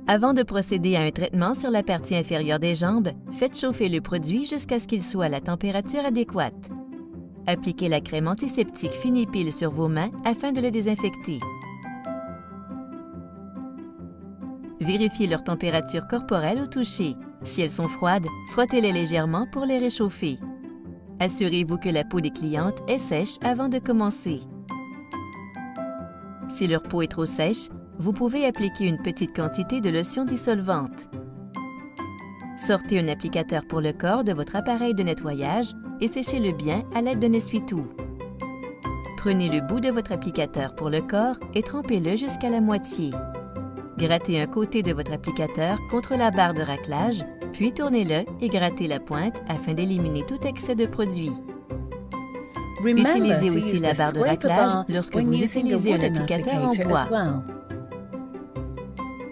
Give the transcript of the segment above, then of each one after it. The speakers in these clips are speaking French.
Avant de procéder à un traitement sur la partie inférieure des jambes, faites chauffer le produit jusqu'à ce qu'il soit à la température adéquate. Appliquez la crème antiseptique Finipil sur vos mains afin de les désinfecter. Vérifiez leur température corporelle au toucher. Si elles sont froides, frottez-les légèrement pour les réchauffer. Assurez-vous que la peau des clientes est sèche avant de commencer. Si leur peau est trop sèche, vous pouvez appliquer une petite quantité de lotion dissolvante. Sortez un applicateur pour le corps de votre appareil de nettoyage et séchez-le bien à l'aide d'un essuie-tout. Prenez le bout de votre applicateur pour le corps et trempez-le jusqu'à la moitié. Grattez un côté de votre applicateur contre la barre de raclage, puis tournez-le et grattez la pointe afin d'éliminer tout excès de produit. Utilisez aussi la barre de raclage lorsque vous utilisez un applicateur en bois.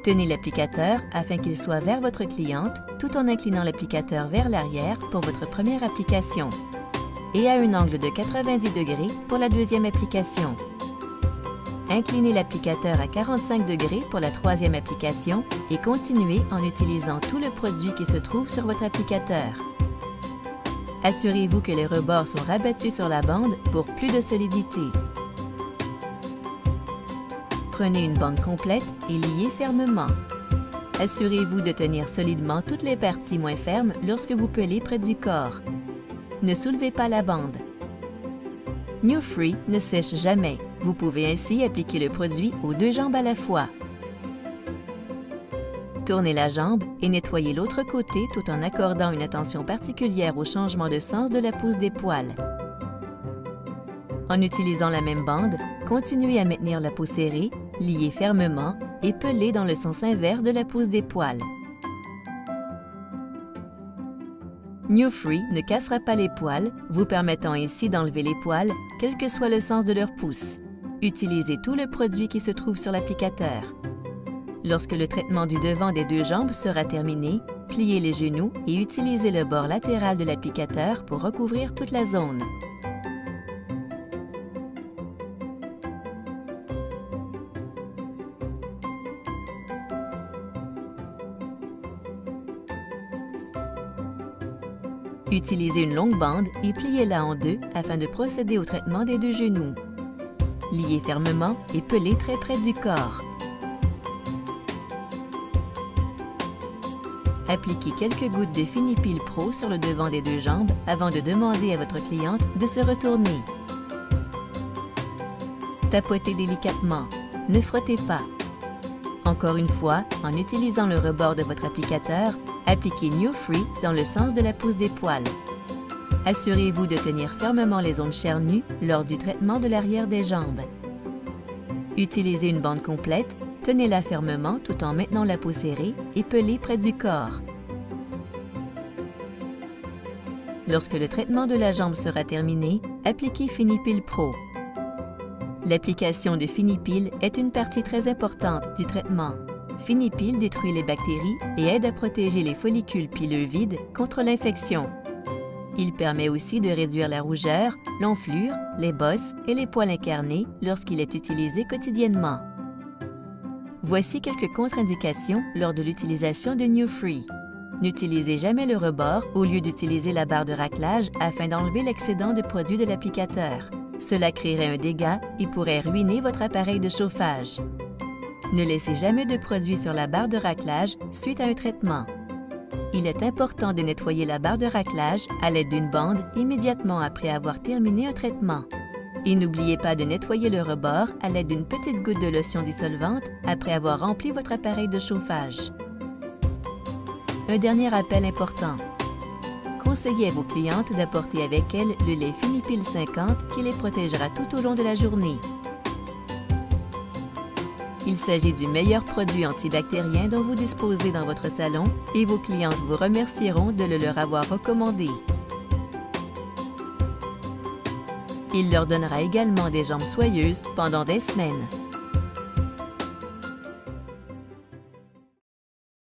Tenez l'applicateur afin qu'il soit vers votre cliente tout en inclinant l'applicateur vers l'arrière pour votre première application et à un angle de 90 degrés pour la deuxième application. Inclinez l'applicateur à 45 degrés pour la troisième application et continuez en utilisant tout le produit qui se trouve sur votre applicateur. Assurez-vous que les rebords sont rabattus sur la bande pour plus de solidité. Prenez une bande complète et liez fermement. Assurez-vous de tenir solidement toutes les parties moins fermes lorsque vous pelez près du corps. Ne soulevez pas la bande. New Free ne sèche jamais. Vous pouvez ainsi appliquer le produit aux deux jambes à la fois. Tournez la jambe et nettoyez l'autre côté tout en accordant une attention particulière au changement de sens de la pousse des poils. En utilisant la même bande, continuez à maintenir la peau serrée, liée fermement et pelée dans le sens inverse de la pousse des poils. New Free ne cassera pas les poils, vous permettant ainsi d'enlever les poils, quel que soit le sens de leur pousse. Utilisez tout le produit qui se trouve sur l'applicateur. Lorsque le traitement du devant des deux jambes sera terminé, pliez les genoux et utilisez le bord latéral de l'applicateur pour recouvrir toute la zone. Utilisez une longue bande et pliez-la en deux afin de procéder au traitement des deux genoux. Liez fermement et pelez très près du corps. Appliquez quelques gouttes de Finipil Pro sur le devant des deux jambes avant de demander à votre cliente de se retourner. Tapotez délicatement. Ne frottez pas. Encore une fois, en utilisant le rebord de votre applicateur, appliquez New Free dans le sens de la pousse des poils. Assurez-vous de tenir fermement les zones charnues lors du traitement de l'arrière des jambes. Utilisez une bande complète, tenez-la fermement tout en maintenant la peau serrée et pelez près du corps. Lorsque le traitement de la jambe sera terminé, appliquez Finipil Pro. L'application de Finipil est une partie très importante du traitement. Finipil détruit les bactéries et aide à protéger les follicules pileux vides contre l'infection. Il permet aussi de réduire la rougeur, l'enflure, les bosses et les poils incarnés lorsqu'il est utilisé quotidiennement. Voici quelques contre-indications lors de l'utilisation de New Free. N'utilisez jamais le rebord au lieu d'utiliser la barre de raclage afin d'enlever l'excédent de produit de l'applicateur. Cela créerait un dégât et pourrait ruiner votre appareil de chauffage. Ne laissez jamais de produit sur la barre de raclage suite à un traitement. Il est important de nettoyer la barre de raclage à l'aide d'une bande immédiatement après avoir terminé un traitement. Et n'oubliez pas de nettoyer le rebord à l'aide d'une petite goutte de lotion dissolvante après avoir rempli votre appareil de chauffage. Un dernier rappel important. Conseillez à vos clientes d'apporter avec elles le lait Finipil 50 qui les protégera tout au long de la journée. Il s'agit du meilleur produit antibactérien dont vous disposez dans votre salon et vos clientes vous remercieront de le leur avoir recommandé. Il leur donnera également des jambes soyeuses pendant des semaines.